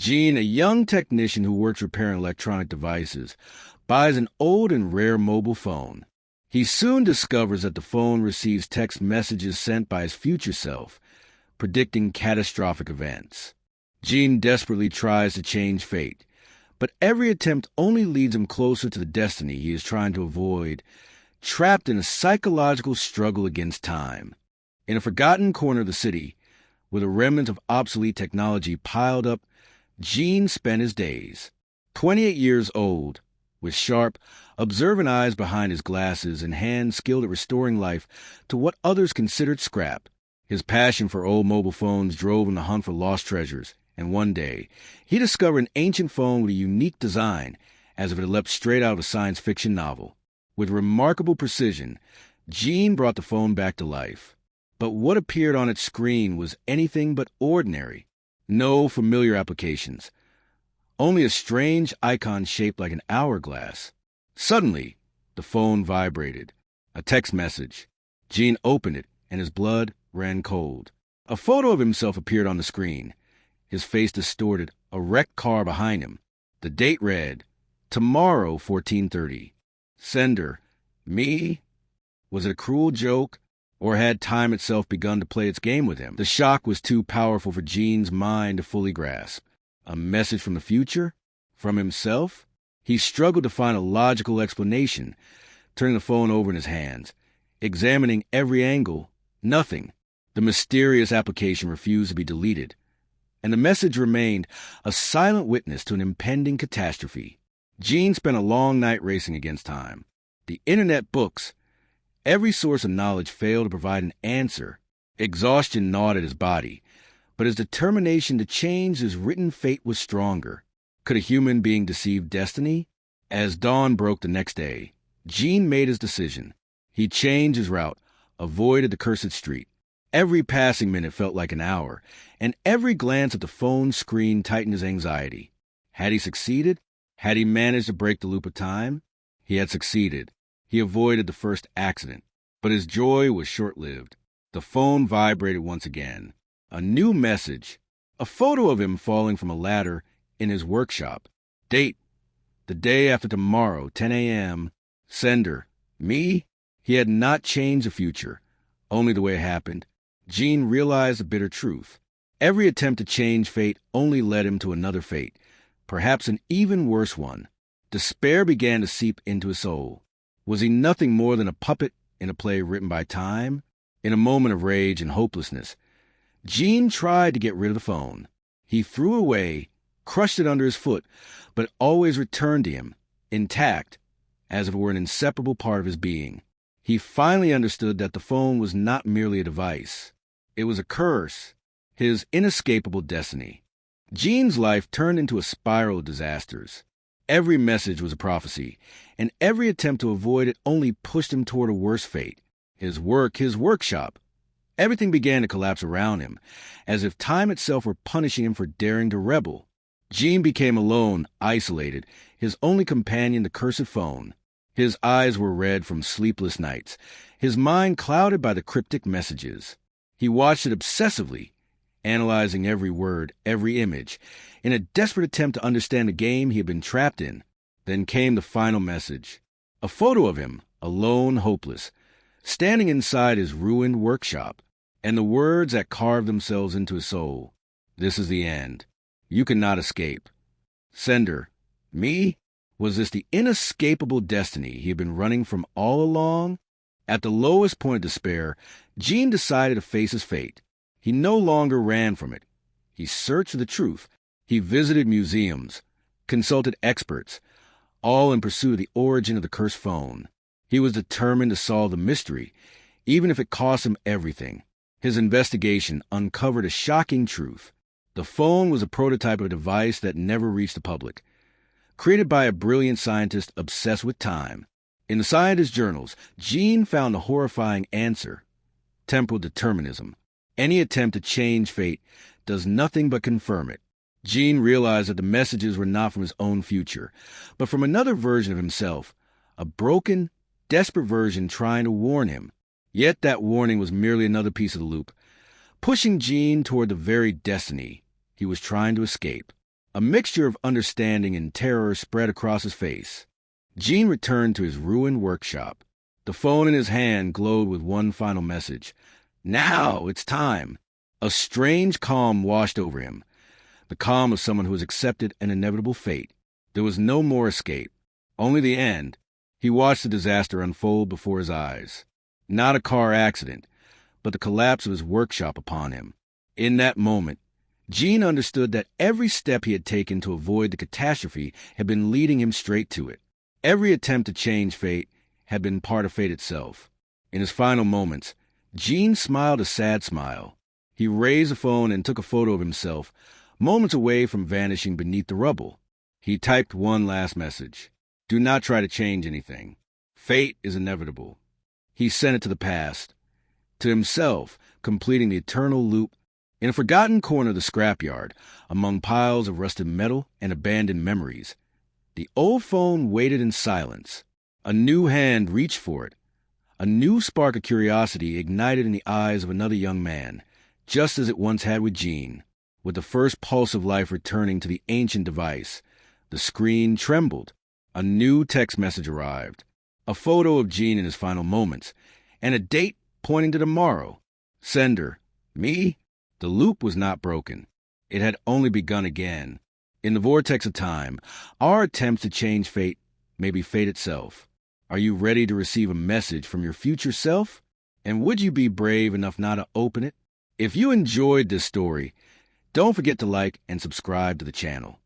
Gene, a young technician who works repairing electronic devices, buys an old and rare mobile phone. He soon discovers that the phone receives text messages sent by his future self, predicting catastrophic events. Gene desperately tries to change fate, but every attempt only leads him closer to the destiny he is trying to avoid, trapped in a psychological struggle against time. In a forgotten corner of the city, with a remnant of obsolete technology piled up, Gene spent his days. 28 years old, with sharp, observant eyes behind his glasses and hands skilled at restoring life to what others considered scrap. His passion for old mobile phones drove him to hunt for lost treasures, and one day, he discovered an ancient phone with a unique design, as if it had leapt straight out of a science fiction novel. With remarkable precision, Gene brought the phone back to life. But what appeared on its screen was anything but ordinary. No familiar applications. Only a strange icon shaped like an hourglass. Suddenly, the phone vibrated. A text message. Gene opened it, and his blood ran cold. A photo of himself appeared on the screen. His face distorted, a wrecked car behind him. The date read, "Tomorrow, 14:30. Sender, me?" Was it a cruel joke, or had time itself begun to play its game with him? The shock was too powerful for Gene's mind to fully grasp. A message from the future? From himself? He struggled to find a logical explanation, turning the phone over in his hands. Examining every angle, nothing. The mysterious application refused to be deleted, and the message remained a silent witness to an impending catastrophe. Gene spent a long night racing against time. The internet, books, every source of knowledge failed to provide an answer. Exhaustion gnawed at his body, but his determination to change his written fate was stronger. Could a human being deceive destiny? As dawn broke the next day, Gene made his decision. He changed his route, avoided the cursed street. Every passing minute felt like an hour, and every glance at the phone screen tightened his anxiety. Had he succeeded? Had he managed to break the loop of time? He had succeeded. He avoided the first accident, but his joy was short-lived. The phone vibrated once again. A new message. A photo of him falling from a ladder in his workshop. Date, the day after tomorrow, 10 a.m. Sender, me? He had not changed the future, only the way it happened. Gene realized the bitter truth. Every attempt to change fate only led him to another fate, perhaps an even worse one. Despair began to seep into his soul. Was he nothing more than a puppet in a play written by time? In a moment of rage and hopelessness, Gene tried to get rid of the phone. He threw it away, crushed it under his foot, but it always returned to him, intact, as if it were an inseparable part of his being. He finally understood that the phone was not merely a device. It was a curse, his inescapable destiny. Gene's life turned into a spiral of disasters. Every message was a prophecy, and every attempt to avoid it only pushed him toward a worse fate. His work, his workshop. Everything began to collapse around him, as if time itself were punishing him for daring to rebel. Gene became alone, isolated, his only companion the cursed phone. His eyes were red from sleepless nights, his mind clouded by the cryptic messages. He watched it obsessively, analyzing every word, every image, in a desperate attempt to understand the game he had been trapped in. Then came the final message. A photo of him, alone, hopeless, standing inside his ruined workshop, and the words that carved themselves into his soul. This is the end. You cannot escape. Sender, me? Was this the inescapable destiny he had been running from all along? At the lowest point of despair, Gene decided to face his fate. He no longer ran from it. He searched for the truth. He visited museums, consulted experts, all in pursuit of the origin of the cursed phone. He was determined to solve the mystery, even if it cost him everything. His investigation uncovered a shocking truth. The phone was a prototype of a device that never reached the public, created by a brilliant scientist obsessed with time. In the scientist journals, Gene found a horrifying answer: temporal determinism. Any attempt to change fate does nothing but confirm it. Gene realized that the messages were not from his own future, but from another version of himself, a broken, desperate version trying to warn him. Yet that warning was merely another piece of the loop, pushing Gene toward the very destiny he was trying to escape. A mixture of understanding and terror spread across his face. Gene returned to his ruined workshop. The phone in his hand glowed with one final message. Now, it's time. A strange calm washed over him, the calm of someone who has accepted an inevitable fate. There was no more escape, only the end. He watched the disaster unfold before his eyes. Not a car accident, but the collapse of his workshop upon him. In that moment, Gene understood that every step he had taken to avoid the catastrophe had been leading him straight to it. Every attempt to change fate had been part of fate itself. In his final moments, Gene smiled a sad smile. He raised the phone and took a photo of himself, moments away from vanishing beneath the rubble. He typed one last message. Do not try to change anything. Fate is inevitable. He sent it to the past, to himself, completing the eternal loop. In a forgotten corner of the scrapyard, among piles of rusted metal and abandoned memories, the old phone waited in silence. A new hand reached for it. A new spark of curiosity ignited in the eyes of another young man, just as it once had with Gene. With the first pulse of life returning to the ancient device, the screen trembled. A new text message arrived. A photo of Gene in his final moments, and a date pointing to tomorrow. Sender, me? The loop was not broken. It had only begun again. In the vortex of time, our attempts to change fate may be fate itself. Are you ready to receive a message from your future self? And would you be brave enough not to open it? If you enjoyed this story, don't forget to like and subscribe to the channel.